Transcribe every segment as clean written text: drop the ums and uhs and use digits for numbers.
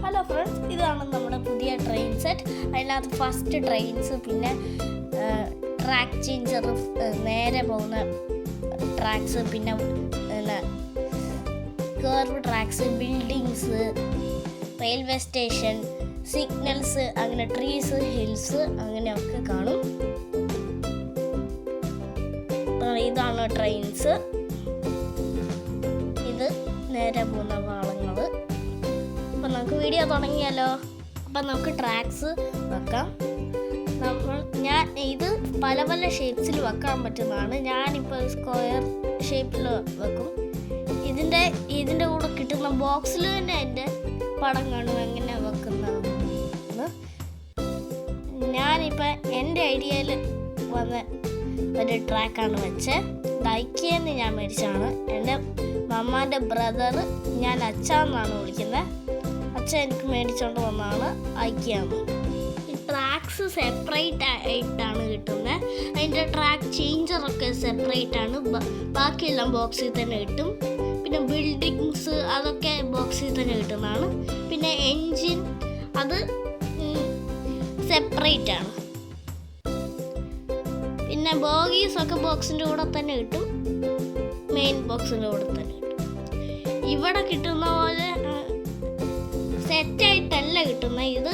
Hello friends, ഇതാണ് നമ്മുടെ പുതിയ ട്രെയിൻ സെറ്റ്. അതിനകത്ത് ഫസ്റ്റ് ട്രെയിൻസ്, പിന്നെ ട്രാക്ക് ചേഞ്ചർ, നേരെ പോകുന്ന ട്രാക്സ്, പിന്നെ curve tracks, buildings, railway station, signals, അങ്ങനെ ട്രീസ്, ഹിൽസ്, അങ്ങനെയൊക്കെ കാണും. ഇതാണ് ട്രെയിൻസ്. ഇത് നേരെ പോകുന്ന പാളങ്ങൾ. അപ്പം നമുക്ക് വീഡിയോ തുടങ്ങിയാലോ. അപ്പം നമുക്ക് ട്രാക്സ് വെക്കാം. ഇത് പല പല ഷേപ്സിൽ വെക്കാൻ പറ്റുന്നതാണ്. ഞാനിപ്പോൾ സ്ക്വയർ ഷേപ്പിൽ വെക്കും. ഇതിൻ്റെ കൂടെ കിട്ടുന്ന ബോക്സിൽ തന്നെ എൻ്റെ പടം കാണും എങ്ങനെ വെക്കുന്നതെന്ന്. ഞാനിപ്പോൾ എൻ്റെ ഐഡിയയിൽ വന്ന ഒരു ട്രാക്കാണ് വെച്ചത്. ദൈക്കിയെന്ന് ഞാൻ മേടിച്ചാണ്. എൻ്റെ മമ്മാൻ്റെ ബ്രദർ, ഞാൻ അച്ഛ എന്നാണ് വിളിക്കുന്നത്. അച്ഛൻ എനിക്ക് മേടിച്ചുകൊണ്ട് വന്നതാണ് ഐക്കിയാന്ന്. ഈ ട്രാക്സ് സെപ്പറേറ്റ് ആയിട്ടാണ് കിട്ടുന്നത്. അതിൻ്റെ ട്രാക്ക് ചേഞ്ചറൊക്കെ സെപ്പറേറ്റ് ആണ്. ബാക്കിയെല്ലാം ബോക്സിൽ തന്നെ കിട്ടും. പിന്നെ ബിൽഡിങ്സ്, അതൊക്കെ ബോക്സിൽ തന്നെ കിട്ടുന്നതാണ്. പിന്നെ എൻജിൻ, അത് സെപ്പറേറ്റ് ആണ്. പിന്നെ ബോഗീസൊക്കെ ബോക്സിൻ്റെ കൂടെ തന്നെ കിട്ടും, മെയിൻ ബോക്സിൻ്റെ കൂടെ തന്നെ കിട്ടും. ഇവിടെ കിട്ടുന്ന പോലെ സെറ്റായിട്ടല്ല കിട്ടുന്നത്. ഇത്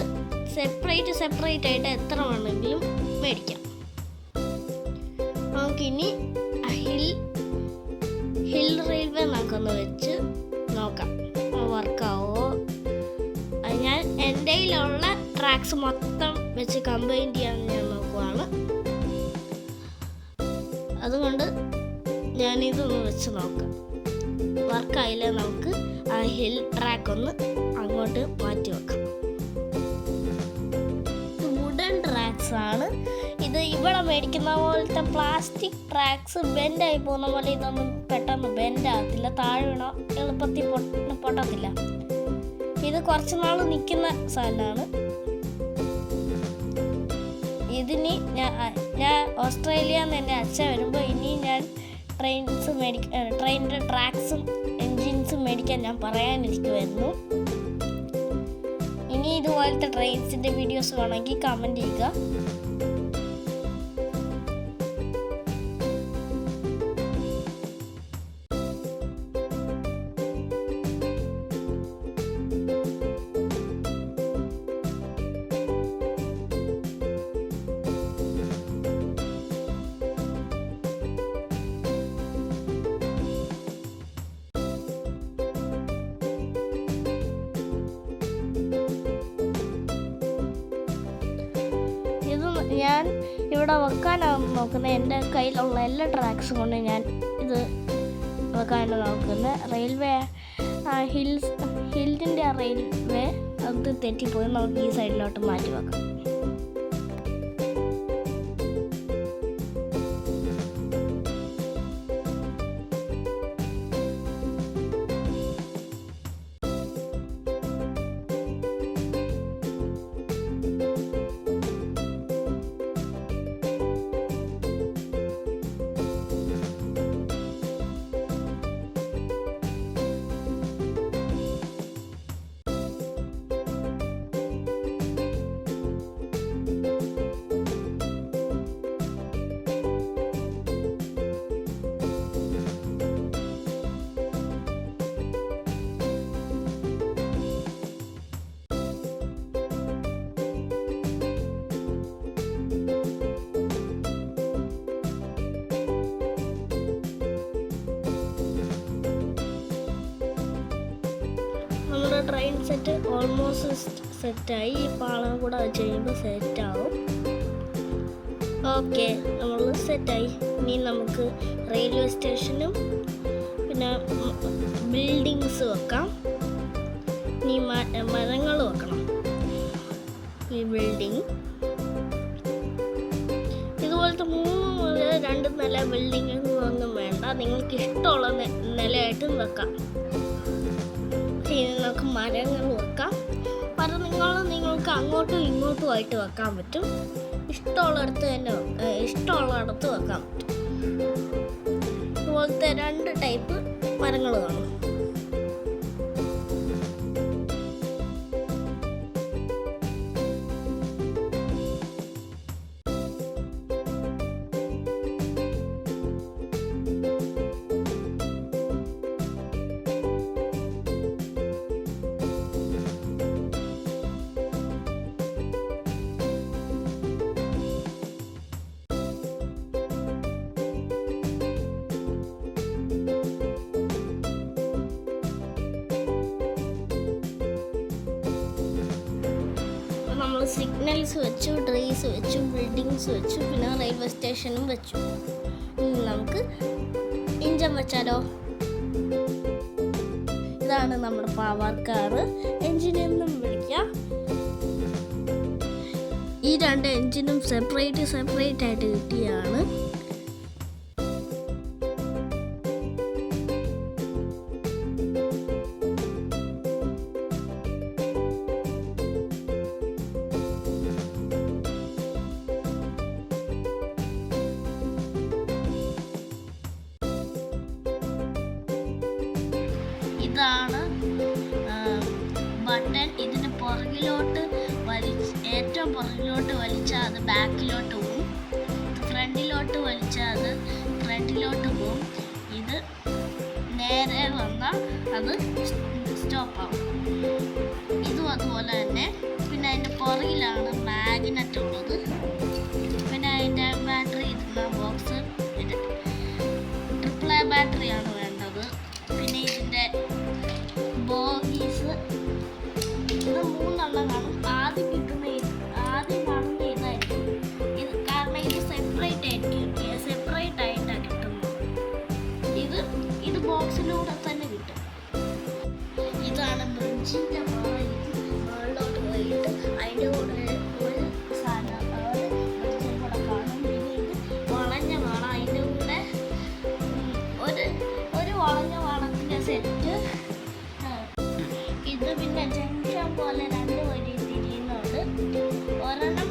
സെപ്പറേറ്റ് ആയിട്ട് എത്ര വേണമെങ്കിലും മേടിക്കാം. നമുക്കിനി ഹിൽ റെയിൽവേ നമുക്കൊന്ന് വെച്ച് നോക്കാം വർക്കാവോ. ഞാൻ എൻ്റെ കയ്യിലുള്ള ട്രാക്സ് മൊത്തം വെച്ച് കമ്പൈൻ ചെയ്യാൻ ഞാൻ നോക്കുവാണ്. അതുകൊണ്ട് ഞാനിതൊന്ന് വെച്ച് നോക്കാം. വർക്കായില്ല, നമുക്ക് ആ ഹിൽ ട്രാക്ക് ഒന്ന് അങ്ങോട്ട് മാറ്റി വെക്കാം. വുഡൻ ട്രാക്സ് ആണ് ഇത്. ഇവിടെ മേടിക്കുന്ന പോലത്തെ പ്ലാസ്റ്റിക് ട്രാക്സ് ബെൻഡായി പോകുന്ന പോലെ ഇതൊന്നും പെട്ടെന്ന് ബെൻഡാകത്തില്ല. താഴെ വീണോ എളുപ്പത്തിൽ പൊട്ടത്തില്ല. ഇത് കുറച്ച് നാൾ നിൽക്കുന്ന സാധനമാണ്. ഇതിന് ഞാൻ ഓസ്ട്രേലിയയിൽ നിന്ന് എൻ്റെ അച്ഛൻ വരുമ്പോൾ ഇനി ഞാൻ ട്രെയിനിൻ്റെ ട്രാക്സും എൻജിൻസും മേടിക്കാൻ ഞാൻ പറയാനിരിക്കുമായിരുന്നു. ഇനി ഇതുപോലത്തെ ട്രെയിൻസിൻ്റെ വീഡിയോസ് വേണമെങ്കിൽ കമൻറ്റ് ചെയ്യുക. ഞാൻ ഇവിടെ വെക്കാനാണ് നോക്കുന്നത്. എൻ്റെ കയ്യിലുള്ള എല്ലാ ട്രാക്സും കൊണ്ട് ഞാൻ ഇത് വെക്കാനാണ് നോക്കുന്നത്. റെയിൽവേ ഹിൽസിൻ്റെ ആ റെയിൽവേ അത് തെറ്റിപ്പോയി. നമുക്ക് ഈ സൈഡിലോട്ട് മാറ്റി വെക്കാം. നമ്മുടെ ട്രെയിൻ സെറ്റ് ഓൾമോസ്റ്റ് സെറ്റായി. ഈ പാളം കൂടെ വെച്ച് കഴിയുമ്പോൾ സെറ്റാവും. ഓക്കെ, നമ്മൾ സെറ്റായി. ഇനി നമുക്ക് റെയിൽവേ സ്റ്റേഷനും പിന്നെ ബിൽഡിങ്സ് വെക്കാം. ഇനി മരങ്ങൾ വെക്കണം. ഈ ബിൽഡിങ് ഇതുപോലത്തെ 3 മുതൽ 2 നില ബിൽഡിങ് ഒന്നും വേണ്ട, നിങ്ങൾക്ക് ഇഷ്ടമുള്ള നിലയായിട്ടും വെക്കാം. നിങ്ങൾക്ക് മരങ്ങൾ വെക്കാം. നിങ്ങൾക്ക് അങ്ങോട്ടും ഇങ്ങോട്ടും ആയിട്ട് വെക്കാൻ പറ്റും. ഇഷ്ടമുള്ളിടത്ത് വെക്കാൻ പറ്റും. ഇതുപോലത്തെ 2 ടൈപ്പ് മരങ്ങൾ കാണും. അപ്പോൾ സിഗ്നൽസ് വെച്ചു, ട്രീസ് വെച്ചു, ബിൽഡിങ്സ് വെച്ചു, പിന്നെ റെയിൽവേ സ്റ്റേഷനും വെച്ചു. നമുക്ക് എഞ്ചിൻ വെച്ചാലോ? ഇതാണ് നമ്മുടെ പവർ കാറ്. എഞ്ചിൻ എന്നും വിളിക്കാം. ഈ രണ്ട് എഞ്ചിനും സെപ്പറേറ്റ് ആയിട്ട് കിട്ടിയാണ്. ഇതാണ് ബട്ടൺ. ഇതിന് പുറകിലോട്ട് ഏറ്റവും പുറകിലോട്ട് വലിച്ചാൽ അത് ബാക്കിലോട്ട് പോകും. ഫ്രണ്ടിലോട്ട് വലിച്ചാൽ അത് ഫ്രണ്ടിലോട്ട് പോകും. ഇത് നേരെ വന്നാൽ അത് സ്റ്റോപ്പ് ആവും. ഇതും അതുപോലെ തന്നെ. പിന്നെ അതിൻ്റെ പുറകിലാണ് മാഗ്നറ്റ് ഉള്ളത്. പിന്നെ അതിൻ്റെ ബാറ്ററി ഇരുന്ന ബോക്സ് AAA ബാറ്ററിയാണ് വേണ്ടത്. പിന്നെ ഇതിൻ്റെ ബോഗീസ് ഇത് 3 കാണും. ആദ്യം കാണുന്ന ഇതായിരിക്കും. ഇത് കാരണം ഇത് സെപ്പറേറ്റ് ആയിട്ടാണ് കിട്ടുന്നത്. ഇത് ബോക്സിലൂടെ തന്നെ കിട്ടും. ഇതാണ് ബ്രിഡ്ജിൻ്റെ മുകളിലോട്ട് പോയിട്ട് അതിൻ്റെ കൂടെ ഒരു സാധനം ബ്രിഡ്ജിൽ കൂടെ കാണും. പിന്നെ ഇത് വളഞ്ഞ വാള, അതിൻ്റെ കൂടെ ഒരു വളഞ്ഞ വാളത്തിൻ്റെ സെറ്റ്. ഇത് പിന്നെ ജംഗ്ഷൻ പോലെ 2 വരി തിരിയുന്നുണ്ട്. ഒരെണ്ണം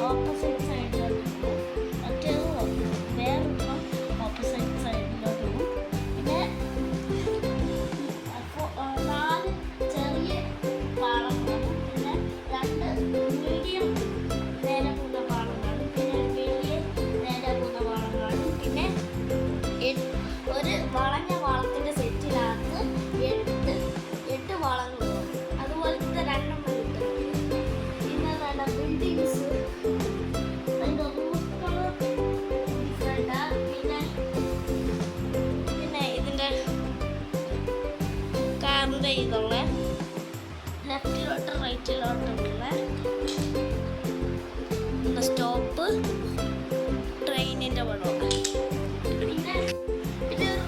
ഓപ്പോസിറ്റ് സൈഡിലോട്ട് പോകും, മറ്റേത് വേറൊരെണ്ണം ഓപ്പോസിറ്റ് സൈഡിലോട്ട് പോകും. പിന്നെ 4 ചെറിയ പാളം കാണും. പിന്നെ 2 മീഡിയം നേരെ പോകുന്ന പാളം കാണും. പിന്നെ വലിയ നേരെ പോകുന്ന പാളം കാണും. പിന്നെ ഒരു വളഞ്ഞ വാളത്തിൻ്റെ സെറ്റിനകത്ത് 8 വളങ്ങൾ. അതുപോലത്തെ 2 കിട്ടും. പിന്നെ വേണ്ട ബിൽഡിങ്സ് അതിൻ്റെ റൂഫുകൾ ഡിഫറെൻ്റ്. പിന്നെ ഇതിൻ്റെ കാറിൻ്റെ ഇതുള്ള ലെഫ്റ്റിലോട്ട് റൈറ്റിലോട്ടുള്ള സ്റ്റോപ്പ്, ട്രെയിനിൻ്റെ വളമാണ്. പിന്നെ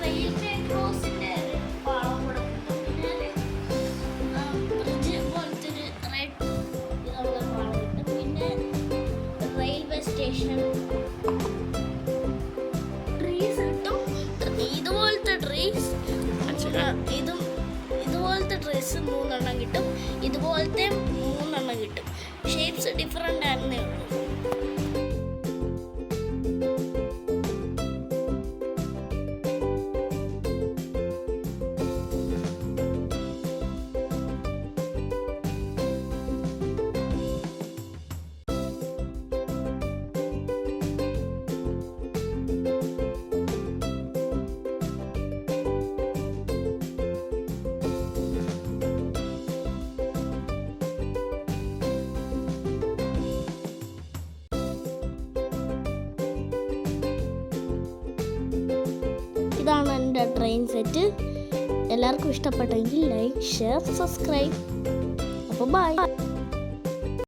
റെയിൽവേ ക്രോസിൻ്റെ പാളം കൂടെ കിട്ടും. പിന്നെ ബ്രിഡ്ജ് പോലത്തെ ഒരു റെഡ് ഇതുള്ള പാളം കിട്ടും. പിന്നെ റെയിൽവേ സ്റ്റേഷൻ ട്രീസ് കിട്ടും. ഇതുപോലത്തെ ട്രീസ് ഇതുപോലത്തെ ട്രീസ് 3 കിട്ടും. ഇതുപോലത്തെ 3 കിട്ടും. ഷേപ്സ് ഡിഫറെൻ്റ് ആയിരുന്നേ ഉള്ളൂ. ഇതാണ് എൻ്റെ ട്രെയിൻ സെറ്റ്. എല്ലാവർക്കും ഇഷ്ടപ്പെട്ടെങ്കിൽ ലൈക്ക്, ഷെയർ, സബ്സ്ക്രൈബ്. അപ്പോൾ ബൈ.